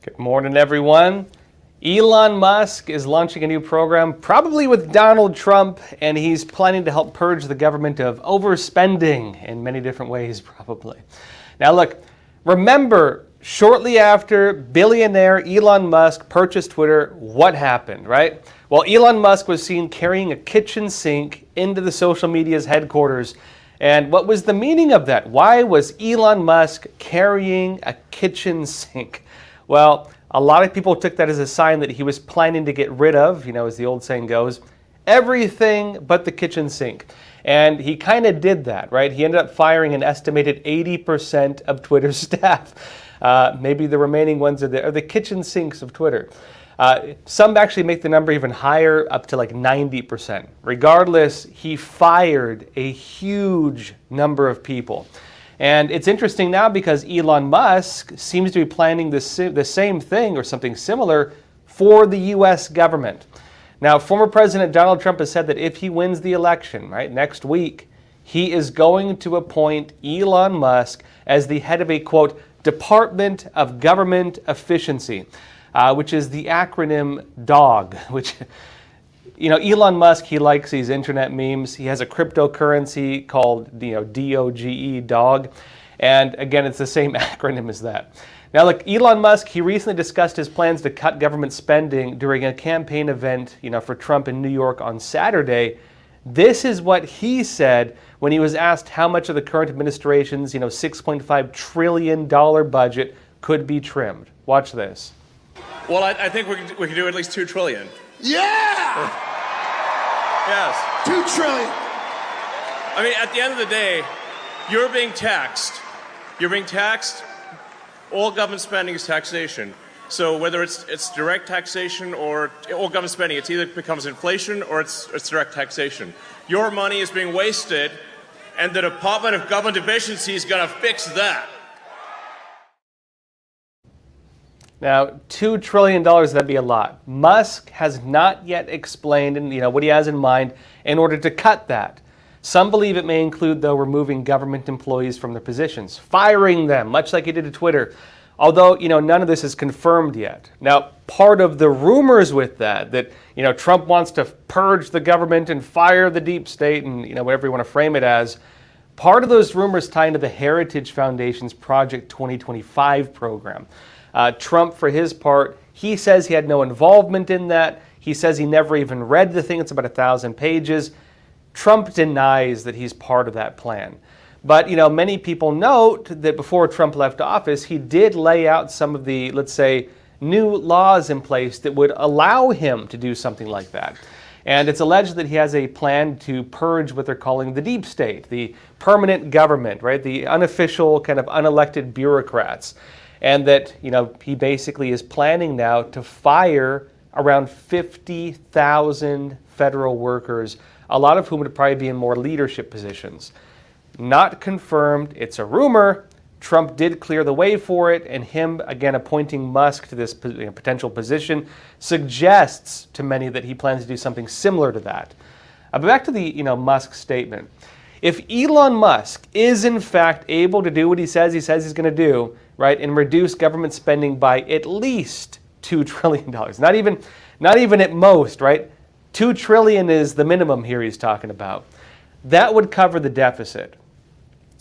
Good morning, everyone. Elon Musk is launching a new program, probably with Donald Trump, and he's planning to help purge the government of overspending in many different ways, probably. Now, look, remember, shortly after billionaire Elon Musk purchased Twitter, what happened, right? Well, Elon Musk was seen carrying a kitchen sink into the social media's headquarters. And what was the meaning of that? Why was Elon Musk carrying a kitchen sink? Well, a lot of people took that as a sign that he was planning to get rid of, as the old saying goes, everything but the kitchen sink. And he kind of did that, right? He ended up firing an estimated 80% of Twitter's staff. Maybe the remaining ones are the kitchen sinks of Twitter. Some actually make the number even higher, up to like 90%. Regardless, he fired a huge number of people. And it's interesting now because Elon Musk seems to be planning the same thing or something similar for the U.S. government. Now, former President Donald Trump has said that if he wins the election, right, next week, he is going to appoint Elon Musk as the head of a, quote, Department of Government Efficiency, which is the acronym DOGE, which... Elon Musk, he likes these internet memes. He has a cryptocurrency called, DOGE, DOG. And again, it's the same acronym as that. Now, look, Elon Musk, he recently discussed his plans to cut government spending during a campaign event, for Trump in New York on Saturday. This is what he said when he was asked how much of the current administration's, $6.5 trillion budget could be trimmed. Watch this. Well, I think we can do at least $2 trillion. Yeah! Yes. $2 trillion. I mean, at the end of the day, you're being taxed. You're being taxed. All government spending is taxation. So whether it's direct taxation or all government spending, it either becomes inflation or it's direct taxation. Your money is being wasted, and the Department of Government Efficiency is going to fix that. Now, $2 trillion, that'd be a lot. Musk has not yet explained what he has in mind in order to cut that. Some believe it may include, though, removing government employees from their positions, firing them, much like he did to Twitter. Although, none of this is confirmed yet. Now, part of the rumors with that Trump wants to purge the government and fire the deep state and, whatever you want to frame it as, part of those rumors tie into the Heritage Foundation's Project 2025 program. Trump, for his part, he says he had no involvement in that. He says he never even read the thing. It's about 1,000 pages. Trump denies that he's part of that plan. But, many people note that before Trump left office, he did lay out some of the, let's say, new laws in place that would allow him to do something like that. And it's alleged that he has a plan to purge what they're calling the deep state, the permanent government, right? The unofficial kind of unelected bureaucrats. And that, he basically is planning now to fire around 50,000 federal workers, a lot of whom would probably be in more leadership positions. Not confirmed, it's a rumor. Trump did clear the way for it, and him, again, appointing Musk to this potential position suggests to many that he plans to do something similar to that. But back to the, Musk statement. If Elon Musk is in fact able to do what he says he's going to do, right, and reduce government spending by at least $2 trillion, not even at most, right? $2 trillion is the minimum here he's talking about. That would cover the deficit.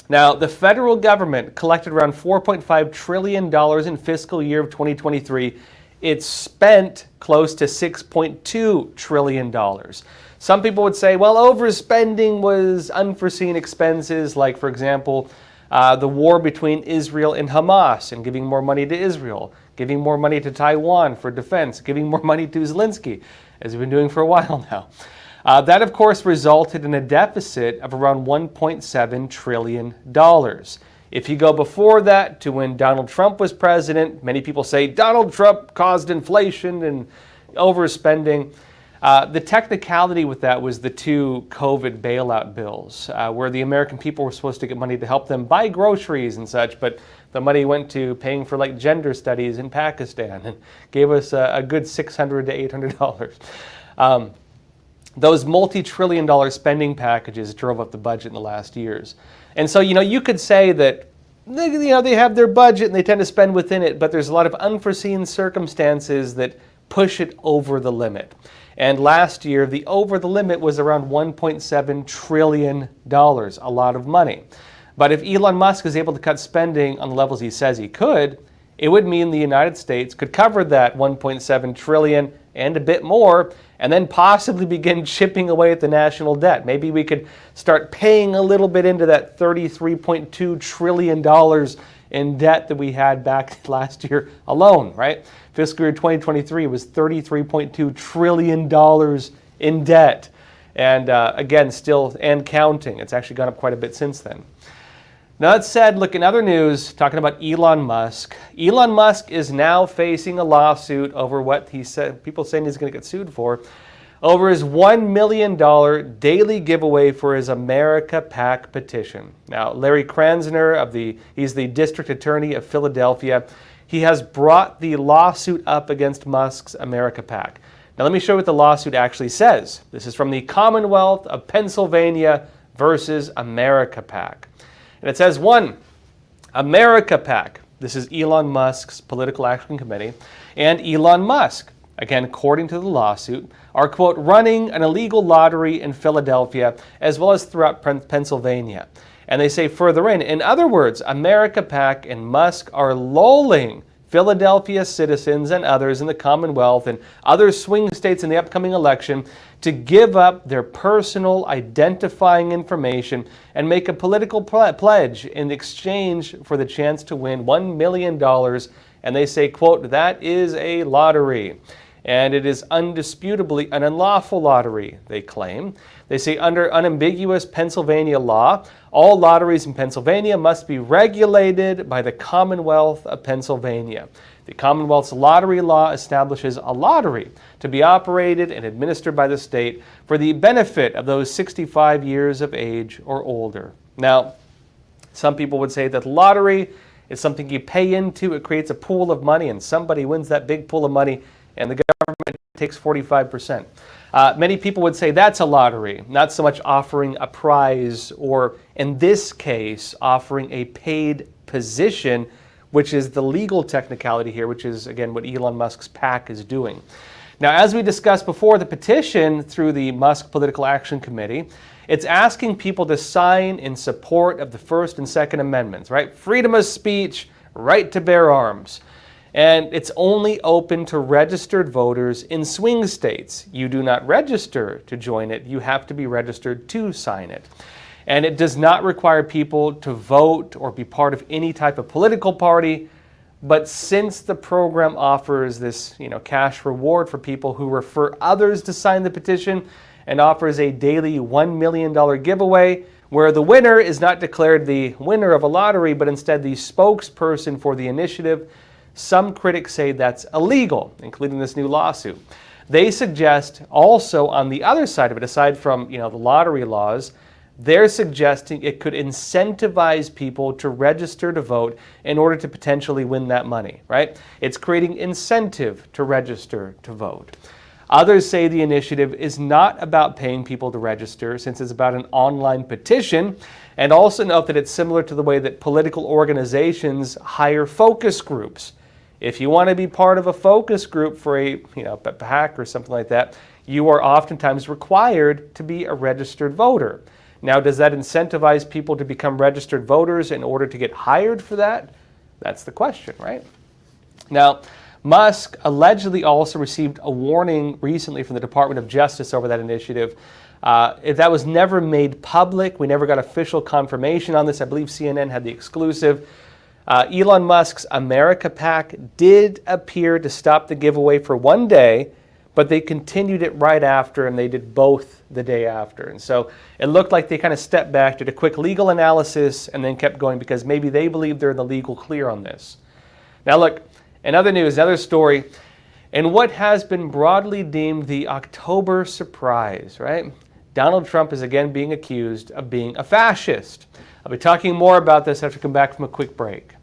Now, the federal government collected around $4.5 trillion in fiscal year of 2023. It spent close to $6.2 trillion. Some people would say, well, overspending was unforeseen expenses, like, for example, the war between Israel and Hamas and giving more money to Israel, giving more money to Taiwan for defense, giving more money to Zelensky, as we've been doing for a while now. That, of course, resulted in a deficit of around $1.7 trillion. If you go before that to when Donald Trump was president, many people say Donald Trump caused inflation and overspending. The technicality with that was the two COVID bailout bills, where the American people were supposed to get money to help them buy groceries and such, but the money went to paying for like gender studies in Pakistan and gave us a good $600 to $800. Those multi-trillion-dollar spending packages drove up the budget in the last years. And so, you could say that they have their budget and they tend to spend within it, but there's a lot of unforeseen circumstances that push it over the limit. And last year, the over the limit was around $1.7 trillion, a lot of money. But if Elon Musk is able to cut spending on the levels he says he could, it would mean the United States could cover that $1.7 trillion and a bit more, and then possibly begin chipping away at the national debt. Maybe we could start paying a little bit into that $33.2 trillion in debt that we had back last year alone, right? Fiscal year 2023 was $33.2 trillion in debt. And again, still and counting. It's actually gone up quite a bit since then. Now that said, look, in other news, talking about Elon Musk. Elon Musk is now facing a lawsuit over what he said, people saying he's going to get sued for, over his $1 million daily giveaway for his America PAC petition. Now, Larry Kranzner, he's the district attorney of Philadelphia. He has brought the lawsuit up against Musk's America PAC. Now, let me show you what the lawsuit actually says. This is from the Commonwealth of Pennsylvania versus America PAC. And it says, 1, America PAC, this is Elon Musk's political action committee, and Elon Musk, again, according to the lawsuit, are, quote, running an illegal lottery in Philadelphia as well as throughout Pennsylvania. And they say further in other words, America PAC and Musk are lulling Philadelphia citizens and others in the Commonwealth and other swing states in the upcoming election to give up their personal identifying information and make a political pledge in exchange for the chance to win $1 million. And they say, quote, that is a lottery. And it is undisputably an unlawful lottery, they claim. They say under unambiguous Pennsylvania law, all lotteries in Pennsylvania must be regulated by the Commonwealth of Pennsylvania. The Commonwealth's lottery law establishes a lottery to be operated and administered by the state for the benefit of those 65 years of age or older. Now, some people would say that the lottery is something you pay into, it creates a pool of money, and somebody wins that big pool of money, and the government takes 45%. Many people would say that's a lottery, not so much offering a prize or, in this case, offering a paid position, which is the legal technicality here, which is, again, what Elon Musk's PAC is doing. Now, as we discussed before, the petition through the Musk Political Action Committee, it's asking people to sign in support of the First and Second Amendments, right? Freedom of speech, right to bear arms. And it's only open to registered voters in swing states. You do not register to join it. You have to be registered to sign it. And it does not require people to vote or be part of any type of political party. But since the program offers this, cash reward for people who refer others to sign the petition and offers a daily $1 million giveaway, where the winner is not declared the winner of a lottery, but instead the spokesperson for the initiative, some critics say that's illegal, including this new lawsuit. They suggest also on the other side of it, aside from the lottery laws, they're suggesting it could incentivize people to register to vote in order to potentially win that money, right? It's creating incentive to register to vote. Others say the initiative is not about paying people to register, since it's about an online petition, and also note that it's similar to the way that political organizations hire focus groups. If you want to be part of a focus group for a PAC or something like that, you are oftentimes required to be a registered voter. Now, does that incentivize people to become registered voters in order to get hired for that? That's the question, right? Now, Musk allegedly also received a warning recently from the Department of Justice over that initiative. That was never made public. We never got official confirmation on this. I believe CNN had the exclusive. Elon Musk's America PAC did appear to stop the giveaway for one day, but they continued it right after, and they did both the day after. And so it looked like they kind of stepped back, did a quick legal analysis, and then kept going because maybe they believe they're in the legal clear on this. Now look, in other news, another story, in what has been broadly deemed the October surprise, right? Donald Trump is again being accused of being a fascist. I'll be talking more about this after we come back from a quick break.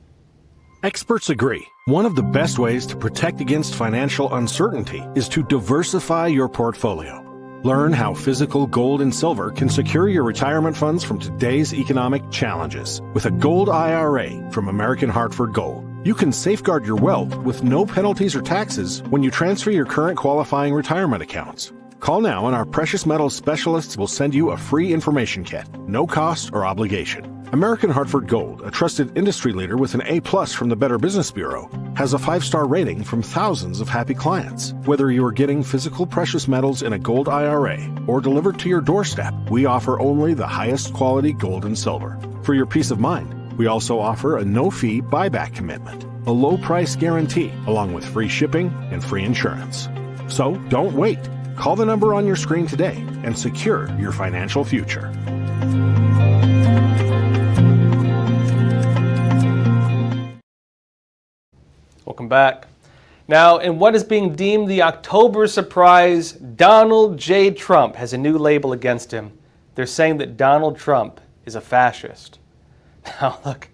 Experts agree. One of the best ways to protect against financial uncertainty is to diversify your portfolio. Learn how physical gold and silver can secure your retirement funds from today's economic challenges. With a gold IRA from American Hartford Gold, you can safeguard your wealth with no penalties or taxes when you transfer your current qualifying retirement accounts. Call now and our precious metals specialists will send you a free information kit, no cost or obligation. American Hartford Gold, a trusted industry leader with an A+ from the Better Business Bureau, has a 5-star rating from thousands of happy clients. Whether you are getting physical precious metals in a gold IRA or delivered to your doorstep, we offer only the highest quality gold and silver. For your peace of mind, we also offer a no-fee buyback commitment, a low-price guarantee, along with free shipping and free insurance. So don't wait. Call the number on your screen today and secure your financial future. Welcome back. Now, in what is being deemed the October surprise, Donald J. Trump has a new label against him. They're saying that Donald Trump is a fascist. Now, look,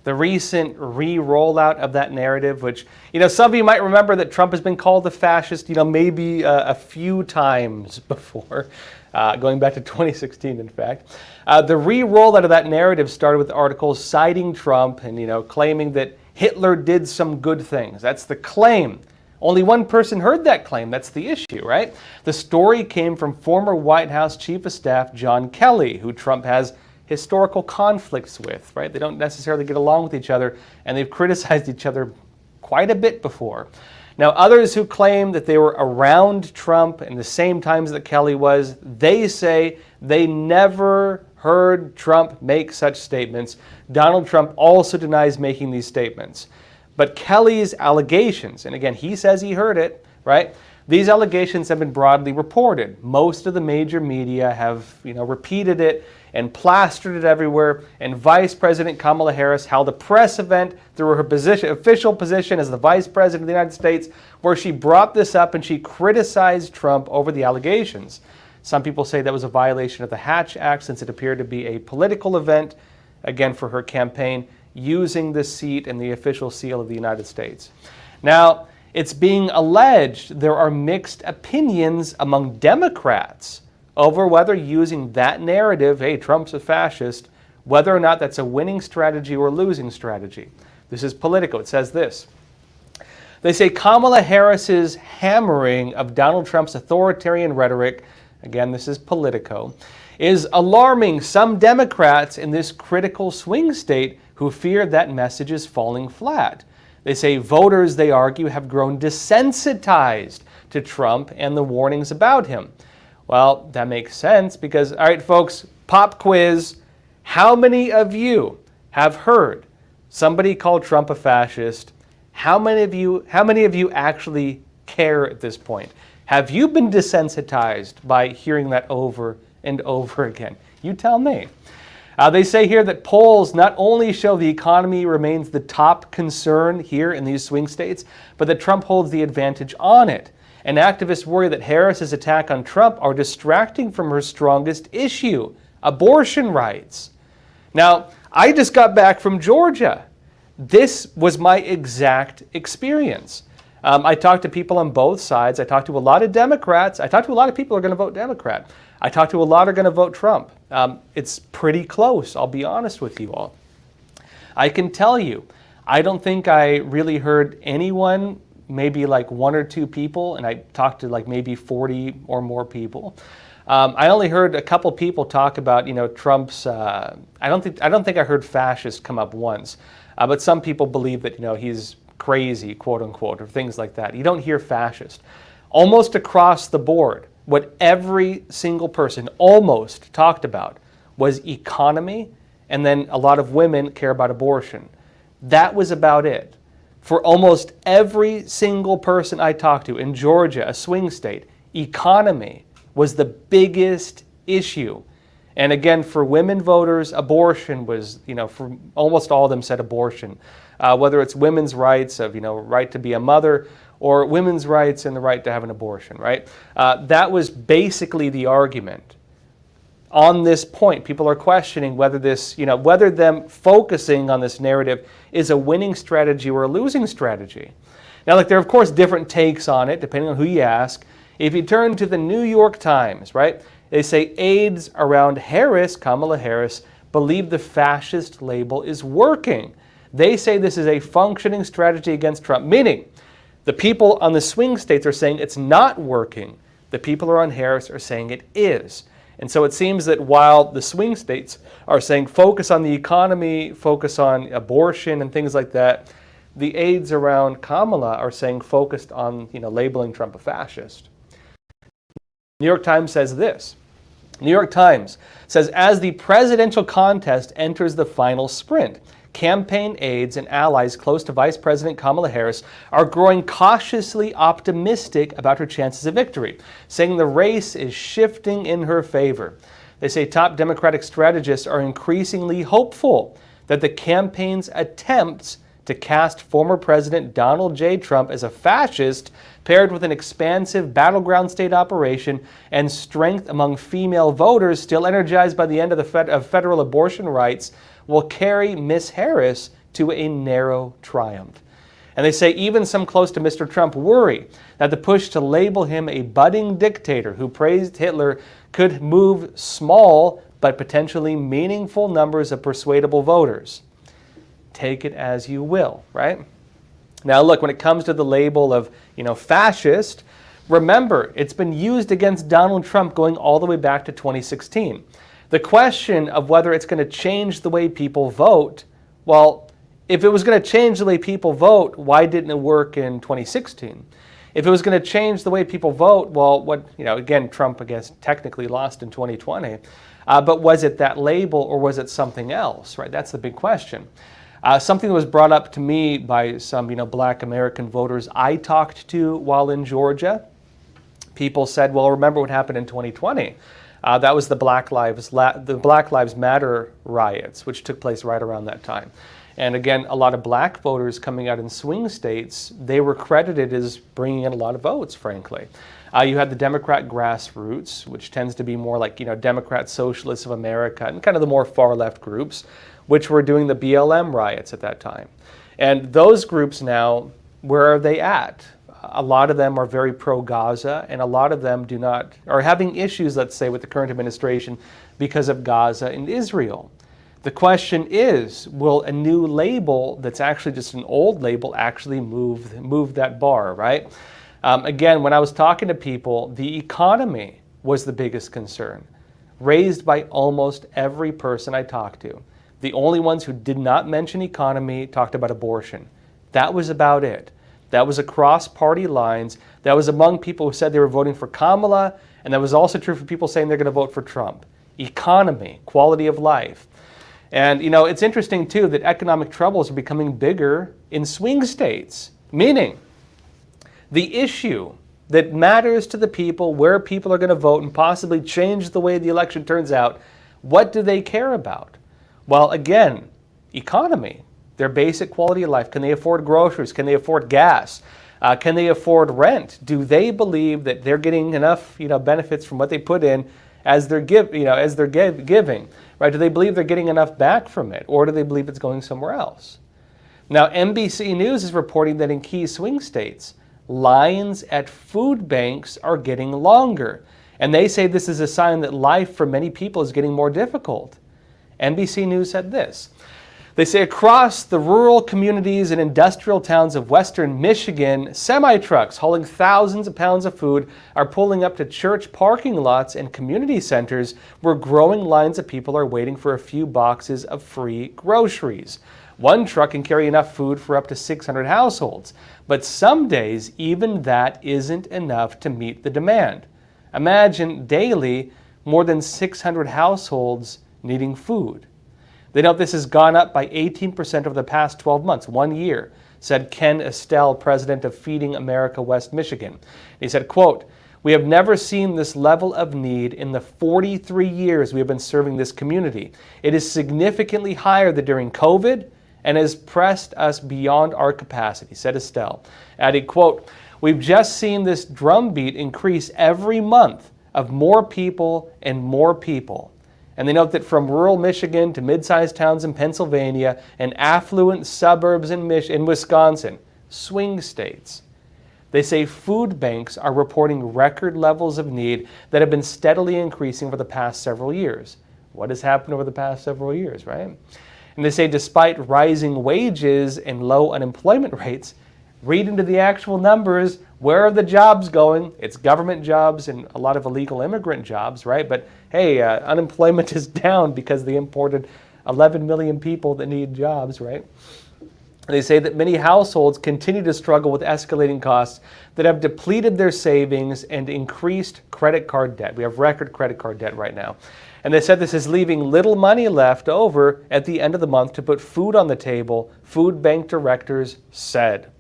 the recent re-rollout of that narrative, which, some of you might remember that Trump has been called a fascist, maybe a few times before, going back to 2016, in fact. The re-rollout of that narrative started with articles citing Trump and, claiming that Hitler did some good things. That's the claim. Only one person heard that claim. That's the issue, right? The story came from former White House Chief of Staff John Kelly, who Trump has historical conflicts with, right? They don't necessarily get along with each other, and they've criticized each other quite a bit before. Now, others who claim that they were around Trump in the same times that Kelly was, they say they never heard Trump make such statements. Donald Trump also denies making these statements. But Kelly's allegations, and again, he says he heard it, right? These allegations have been broadly reported. Most of the major media have, repeated it and plastered it everywhere. And Vice President Kamala Harris held a press event through her official position as the Vice President of the United States, where she brought this up and she criticized Trump over the allegations. Some people say that was a violation of the Hatch Act, since it appeared to be a political event, again, for her campaign, using the seat and the official seal of the United States. Now, it's being alleged there are mixed opinions among Democrats over whether using that narrative, hey, Trump's a fascist, whether or not that's a winning strategy or a losing strategy. This is Politico. It says this. They say Kamala Harris's hammering of Donald Trump's authoritarian rhetoric, again, this is Politico, is alarming some Democrats in this critical swing state who fear that message is falling flat. They say voters, they argue, have grown desensitized to Trump and the warnings about him. Well, that makes sense because, all right, folks, pop quiz. How many of you have heard somebody call Trump a fascist? How many of you actually care at this point? Have you been desensitized by hearing that over and over again? You tell me. They say here that polls not only show the economy remains the top concern here in these swing states, but that Trump holds the advantage on it. And activists worry that Harris's attack on Trump are distracting from her strongest issue, abortion rights. Now, I just got back from Georgia. This was my exact experience. I talked to people on both sides. I talked to a lot of Democrats. I talked to a lot of people who are going to vote Democrat. I talked to a lot who are going to vote Trump. It's pretty close, I'll be honest with you all. I can tell you, I don't think I really heard anyone, maybe like one or two people, and I talked to like maybe 40 or more people. I only heard a couple people talk about, Trump's, I don't think I heard fascist come up once, but some people believe that, he's crazy, quote unquote, or things like that. You don't hear fascist. Almost across the board, what every single person almost talked about was economy, and then a lot of women care about abortion. That was about it. For almost every single person I talked to in Georgia, a swing state, economy was the biggest issue. And again, for women voters, abortion was, for almost all of them said abortion. Whether it's women's rights of, right to be a mother, or women's rights and the right to have an abortion, right? That was basically the argument. On this point, people are questioning whether this, whether them focusing on this narrative is a winning strategy or a losing strategy. Now, there are, of course, different takes on it, depending on who you ask. If you turn to the New York Times, right, they say aides around Harris, Kamala Harris, believe the fascist label is working. They say this is a functioning strategy against Trump, meaning the people on the swing states are saying it's not working. The people around Harris are saying it is. And so it seems that while the swing states are saying focus on the economy, focus on abortion and things like that, the aides around Kamala are saying focused on labeling Trump a fascist. New York Times says this. New York Times says, as the presidential contest enters the final sprint, campaign aides and allies close to Vice President Kamala Harris are growing cautiously optimistic about her chances of victory, saying the race is shifting in her favor. They say top Democratic strategists are increasingly hopeful that the campaign's attempts to cast former President Donald J. Trump as a fascist, paired with an expansive battleground state operation and strength among female voters still energized by the end of federal abortion rights, will carry Miss Harris to a narrow triumph. And they say even some close to Mr. Trump worry that the push to label him a budding dictator who praised Hitler could move small but potentially meaningful numbers of persuadable voters. Take it as you will, right? Now look, when it comes to the label of, fascist, remember, it's been used against Donald Trump going all the way back to 2016. The question of whether it's going to change the way people vote, well, if it was going to change the way people vote, why didn't it work in 2016? If it was going to change the way people vote, well, again, Trump, I guess, technically lost in 2020. But was it that label or was it something else, right? That's the big question. Something that was brought up to me by some, black American voters I talked to while in Georgia. People said, well, remember what happened in 2020. That was the Black Lives Matter riots, which took place right around that time. And again, a lot of black voters coming out in swing states, they were credited as bringing in a lot of votes, frankly. You had the Democrat grassroots, which tends to be more like, Democrat Socialists of America and kind of the more far left groups, which were doing the BLM riots at that time. And those groups now, where are they at? A lot of them are very pro-Gaza, and a lot of them are having issues, let's say, with the current administration because of Gaza and Israel. The question is, will a new label that's actually just an old label actually move that bar, right? Again, when I was talking to people, the economy was the biggest concern, raised by almost every person I talked to. The only ones who did not mention economy talked about abortion. That was about it. That was across party lines. That was among people who said they were voting for Kamala, and that was also true for people saying they're going to vote for Trump. Economy, quality of life. And, it's interesting, too, that economic troubles are becoming bigger in swing states, meaning the issue that matters to the people, where people are going to vote and possibly change the way the election turns out, what do they care about? Well, again, economy, their basic quality of life. Can they afford groceries? Can they afford gas? Can they afford rent? Do they believe that they're getting enough, benefits from what they put in as they're giving? Right? Do they believe they're getting enough back from it, or do they believe it's going somewhere else? Now, NBC News is reporting that in key swing states, lines at food banks are getting longer, and they say this is a sign that life for many people is getting more difficult. NBC News said this. They say across the rural communities and industrial towns of western Michigan, semi-trucks hauling thousands of pounds of food are pulling up to church parking lots and community centers where growing lines of people are waiting for a few boxes of free groceries. One truck can carry enough food for up to 600 households, but some days even that isn't enough to meet the demand. Imagine daily more than 600 households needing food. They note this has gone up by 18% over the past 12 months, 1 year, said Ken Estelle, president of Feeding America West Michigan. He said, quote, "We have never seen this level of need in the 43 years we have been serving this community. It is significantly higher than during COVID and has pressed us beyond our capacity," said Estelle. Adding, quote, "We've just seen this drumbeat increase every month of more people and more people." And they note that from rural Michigan to mid-sized towns in Pennsylvania and affluent suburbs in Wisconsin, swing states, They say food banks are reporting record levels of need that have been steadily increasing over the past several years. What has happened over the past several years, right? And they say despite rising wages and low unemployment rates, read into the actual numbers, where are the jobs going? It's government jobs and a lot of illegal immigrant jobs, right? But hey, unemployment is down because they imported 11 million people that need jobs, right? They say that many households continue to struggle with escalating costs that have depleted their savings and increased credit card debt. We have record credit card debt right now. And they said this is leaving little money left over at the end of the month to put food on the table, food bank directors said.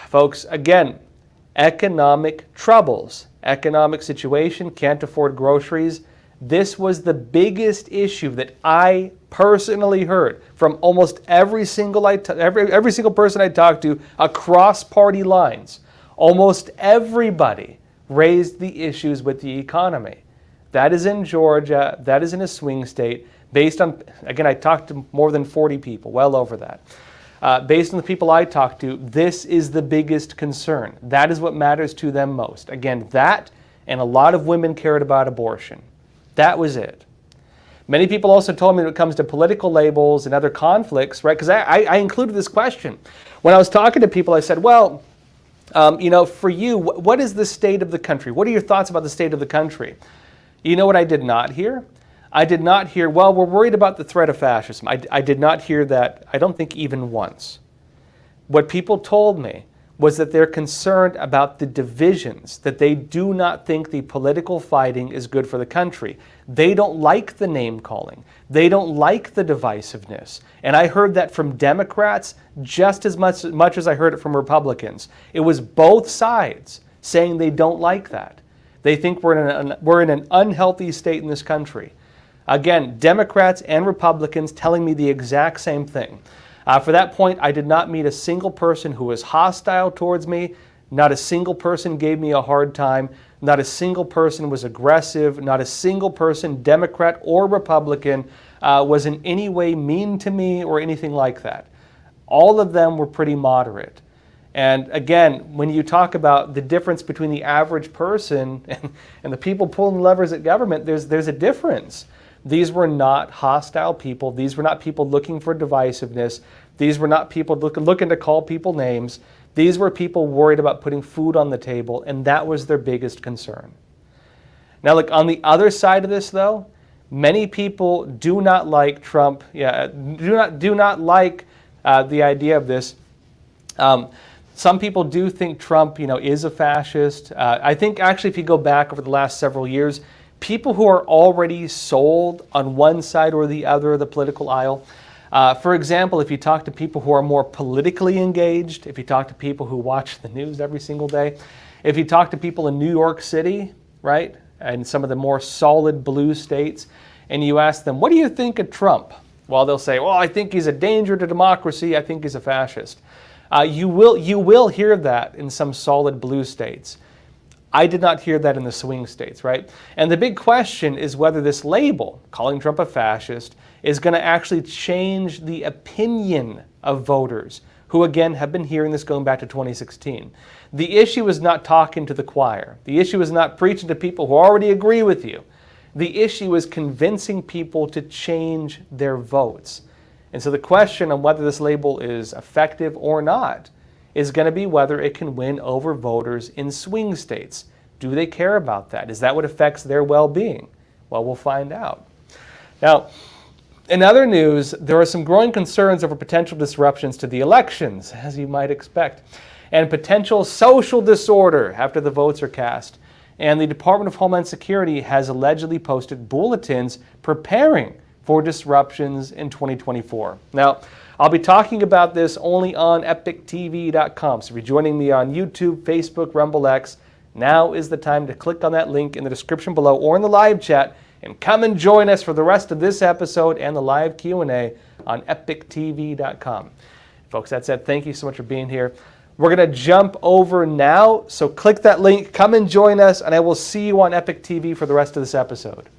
Folks, again, economic troubles, economic situation, can't afford groceries. This was the biggest issue that I personally heard from almost every single person I talked to across party lines. Almost everybody raised the issues with the economy. That is in Georgia. That is in a swing state. Based on, again, I talked to more than 40 people, well over that. Based on the people I talked to, this is the biggest concern. That is what matters to them most. Again, that and a lot of women cared about abortion. That was it. Many people also told me when it comes to political labels and other conflicts, right? Because I included this question. When I was talking to people, I said, well, for you, what is the state of the country? What are your thoughts about the state of the country? You know what I did not hear? I did not hear, well, we're worried about the threat of fascism. I did not hear that, I don't think even once. What people told me was that they're concerned about the divisions, that they do not think the political fighting is good for the country. They don't like the name calling. They don't like the divisiveness. And I heard that from Democrats just as much as I heard it from Republicans. It was both sides saying they don't like that. They think we're in an unhealthy state in this country. Again, Democrats and Republicans telling me the exact same thing. For that point, I did not meet a single person who was hostile towards me. Not a single person gave me a hard time. Not a single person was aggressive. Not a single person, Democrat or Republican, was in any way mean to me or anything like that. All of them were pretty moderate. And again, when you talk about the difference between the average person and the people pulling levers at government, there's a difference. These were not hostile people. These were not people looking for divisiveness. These were not people looking to call people names. These were people worried about putting food on the table, and that was their biggest concern. Now, look, on the other side of this, though, many people do not like Trump. Do not like the idea of this. Some people do think Trump, is a fascist. I think actually, if you go back over the last several years, people who are already sold on one side or the other of the political aisle. For example, if you talk to people who are more politically engaged, if you talk to people who watch the news every single day, if you talk to people in New York City, right, and some of the more solid blue states, and you ask them, what do you think of Trump? Well, they'll say, well, I think he's a danger to democracy. I think he's a fascist. You will hear that in some solid blue states. I did not hear that in the swing states, right? And the big question is whether this label, calling Trump a fascist, is going to actually change the opinion of voters who, again, have been hearing this going back to 2016. The issue is not talking to the choir. The issue is not preaching to people who already agree with you. The issue is convincing people to change their votes. And so the question on whether this label is effective or not is going to be whether it can win over voters in swing states. Do they care about that? Is that what affects their well-being? Well, we'll find out. Now, in other news, there are some growing concerns over potential disruptions to the elections, as you might expect, and potential social disorder after the votes are cast. And the Department of Homeland Security has allegedly posted bulletins preparing for disruptions in 2024. Now, I'll be talking about this only on EpochTV.com. So if you're joining me on YouTube, Facebook, Rumble X, now is the time to click on that link in the description below or in the live chat and come and join us for the rest of this episode and the live Q&A on EpochTV.com. Folks, that said, thank you so much for being here. We're going to jump over now, so click that link, come and join us, and I will see you on Epoch TV for the rest of this episode.